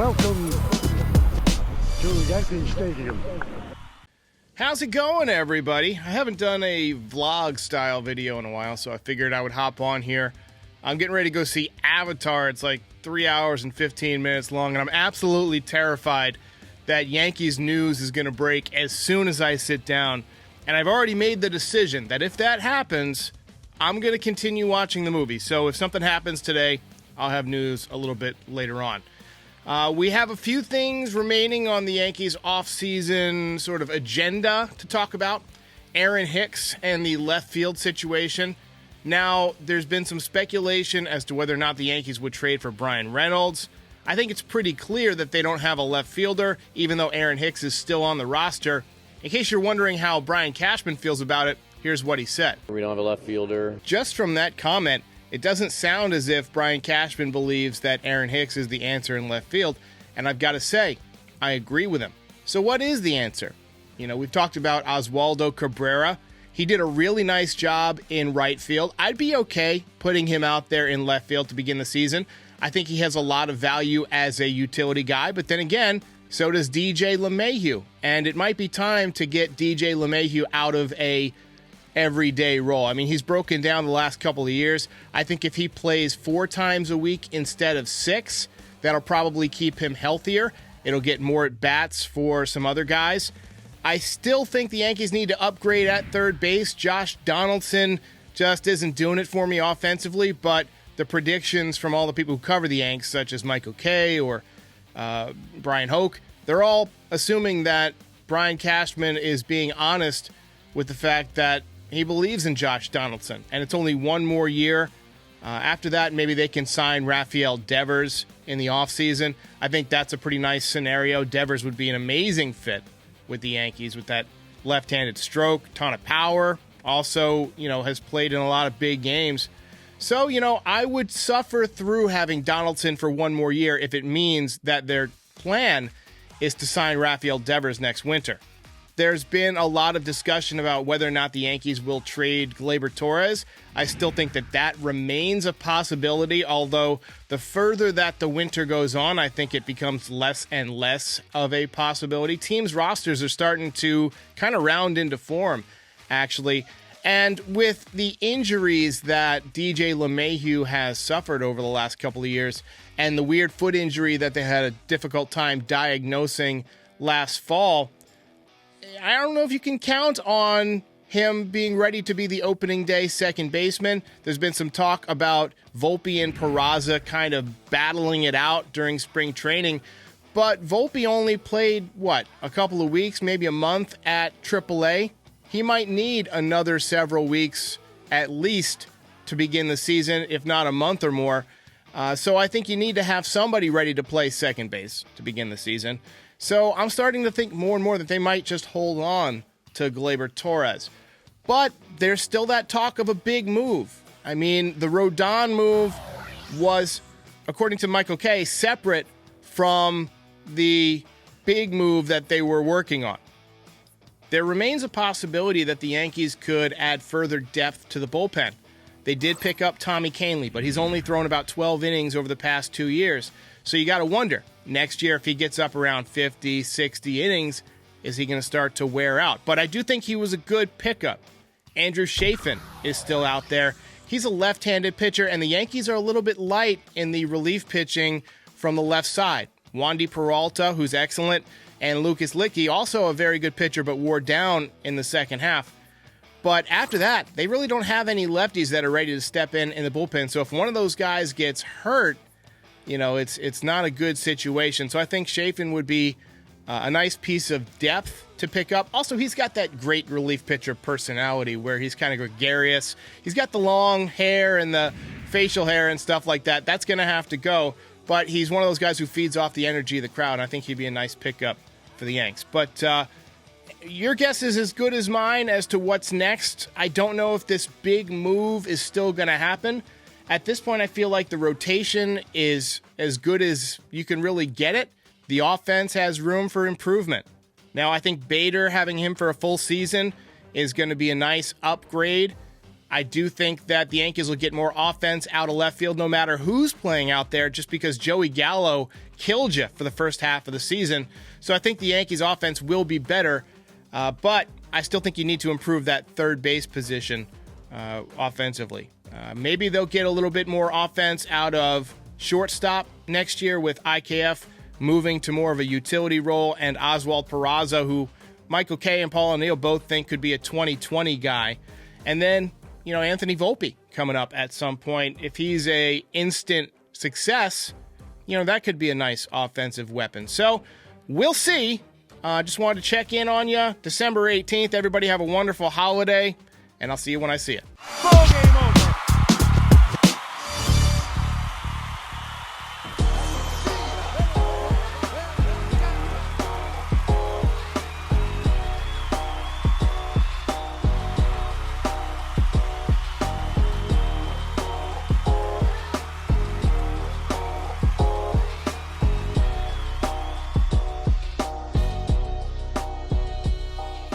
Welcome to Yankee Stadium. How's it going, everybody? I haven't done a vlog-style video in a while, so I figured I would hop on here. I'm getting ready to go see Avatar. It's like 3 hours and 15 minutes long, and I'm absolutely terrified that Yankees news is going to break as soon as I sit down. And I've already made the decision that if that happens, I'm going to continue watching the movie. So if something happens today, I'll have news a little bit later on. We have a few things remaining on the Yankees off-season sort of agenda to talk about. Aaron Hicks and the left field situation. Now, there's been some speculation as to whether or not the Yankees would trade for Brian Reynolds. I think it's pretty clear that they don't have a left fielder, even though Aaron Hicks is still on the roster. In case you're wondering how Brian Cashman feels about it, here's what he said. We don't have a left fielder. Just from that comment, it doesn't sound as if Brian Cashman believes that Aaron Hicks is the answer in left field, and I've got to say, I agree with him. So what is the answer? You know, we've talked about Oswaldo Cabrera. He did a really nice job in right field. I'd be okay putting him out there in left field to begin the season. I think he has a lot of value as a utility guy, but then again, so does DJ LeMahieu, and it might be time to get DJ LeMahieu out of a everyday role. I mean, he's broken down the last couple of years. I think if he plays 4 times a week instead of 6, that'll probably keep him healthier. It'll get more at bats for some other guys. I still think the Yankees need to upgrade at third base. Josh Donaldson just isn't doing it for me offensively, but the predictions from all the people who cover the Yanks, such as Michael Kay or Brian Hoke, they're all assuming that Brian Cashman is being honest with the fact that he believes in Josh Donaldson, and it's only one more year. After that, maybe they can sign Rafael Devers in the offseason. I think that's a pretty nice scenario. Devers would be an amazing fit with the Yankees with that left-handed stroke, ton of power. Also, has played in a lot of big games. So, I would suffer through having Donaldson for one more year if it means that their plan is to sign Rafael Devers next winter. There's been a lot of discussion about whether or not the Yankees will trade Gleyber Torres. I still think that remains a possibility, although the further that the winter goes on, I think it becomes less and less of a possibility. Teams' rosters are starting to kind of round into form, actually. And with the injuries that DJ LeMahieu has suffered over the last couple of years, and the weird foot injury that they had a difficult time diagnosing last fall, I don't know if you can count on him being ready to be the opening day second baseman. There's been some talk about Volpe and Peraza kind of battling it out during spring training, but Volpe only played, a couple of weeks, maybe a month at AAA. He might need another several weeks at least to begin the season, if not a month or more. So I think you need to have somebody ready to play second base to begin the season. So I'm starting to think more and more that they might just hold on to Gleyber Torres. But there's still that talk of a big move. I mean, the Rodon move was, according to Michael Kay, separate from the big move that they were working on. There remains a possibility that the Yankees could add further depth to the bullpen. They did pick up Tommy Kahnle, but he's only thrown about 12 innings over the past 2 years. So you got to wonder, next year if he gets up around 50, 60 innings, is he going to start to wear out? But I do think he was a good pickup. Andrew Chafin is still out there. He's a left-handed pitcher, and the Yankees are a little bit light in the relief pitching from the left side. Wandy Peralta, who's excellent, and Lucas Licky, also a very good pitcher, but wore down in the second half. But after that, they really don't have any lefties that are ready to step in the bullpen. So if one of those guys gets hurt, it's not a good situation. So I think Chafin would be a nice piece of depth to pick up. Also, he's got that great relief pitcher personality where he's kind of gregarious. He's got the long hair and the facial hair and stuff like that. That's going to have to go. But he's one of those guys who feeds off the energy of the crowd. And I think he'd be a nice pickup for the Yanks. But your guess is as good as mine as to what's next. I don't know if this big move is still going to happen. At this point, I feel like the rotation is as good as you can really get it. The offense has room for improvement. Now, I think Bader, having him for a full season, is going to be a nice upgrade. I do think that the Yankees will get more offense out of left field no matter who's playing out there, just because Joey Gallo killed you for the first half of the season. So I think the Yankees offense will be better, but I still think you need to improve that third base position offensively. Maybe they'll get a little bit more offense out of shortstop next year with IKF moving to more of a utility role, and Oswald Peraza, who Michael Kay and Paul O'Neill both think could be a 2020 guy. And then, Anthony Volpe coming up at some point. If he's a instant success, that could be a nice offensive weapon. So we'll see. Just wanted to check in on you. December 18th. Everybody have a wonderful holiday, and I'll see you when I see you. Ball game on.